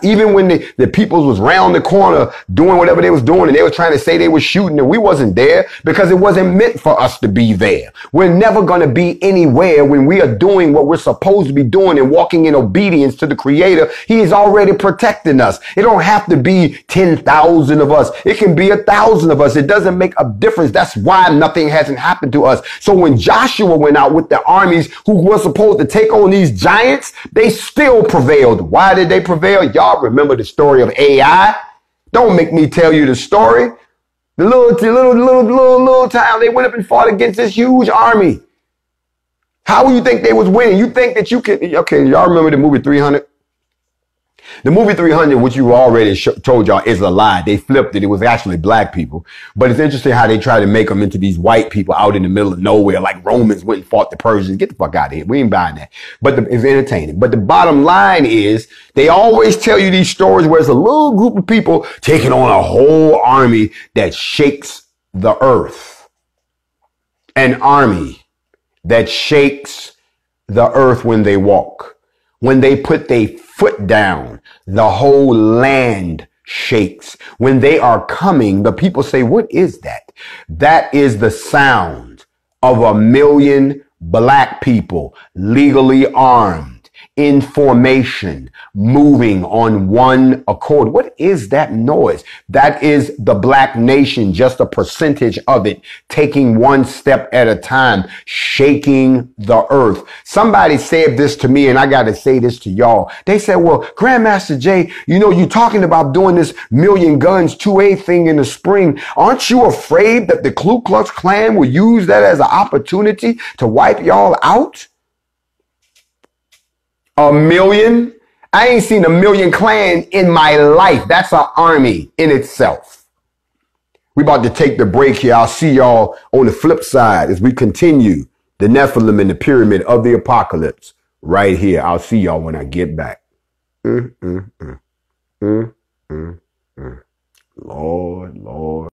[SPEAKER 3] even when the people was round the corner doing whatever they was doing and they were trying to say they were shooting and we wasn't there because it wasn't meant for us to be there. We're never going to be anywhere when we are doing what we're supposed to be doing and walking in obedience to the Creator. He is already protecting us. It don't have to be 10,000 of us. It can be 1,000 of us. It doesn't make a difference. That's why nothing hasn't happened to us. So when Joshua went out with the armies who were supposed to take on these giants, they still prevailed. Why did they prevail? Y'all remember the story of AI? Don't make me tell you the story. The little town, they went up and fought against this huge army. How do you think they was winning? You think that you could, okay, y'all remember the movie 300? The movie 300, which you already told y'all is a lie. They flipped it. It was actually black people. But it's interesting how they try to make them into these white people out in the middle of nowhere, like Romans went and fought the Persians. Get the fuck out of here. We ain't buying that. But it's entertaining. But the bottom line is they always tell you these stories where it's a little group of people taking on a whole army that shakes the earth. An army that shakes the earth when they walk. When they put their foot down, the whole land shakes. When they are coming, the people say, what is that? That is the sound of 1 million black people legally armed, in formation, moving on one accord. What is that noise? That is the black nation, just a percentage of it, taking one step at a time, shaking the earth. Somebody said this to me, and I got to say this to y'all. They said, well, Grandmaster Jay, you know, you're talking about doing this Million Guns 2A thing in the spring. Aren't you afraid that the Ku Klux Klan will use that as an opportunity to wipe y'all out? 1 million? I ain't seen 1 million Klan in my life. That's an army in itself. We about to take the break here. I'll see y'all on the flip side as we continue the Nephilim and the pyramid of the apocalypse right here. I'll see y'all when I get back. Lord, Lord.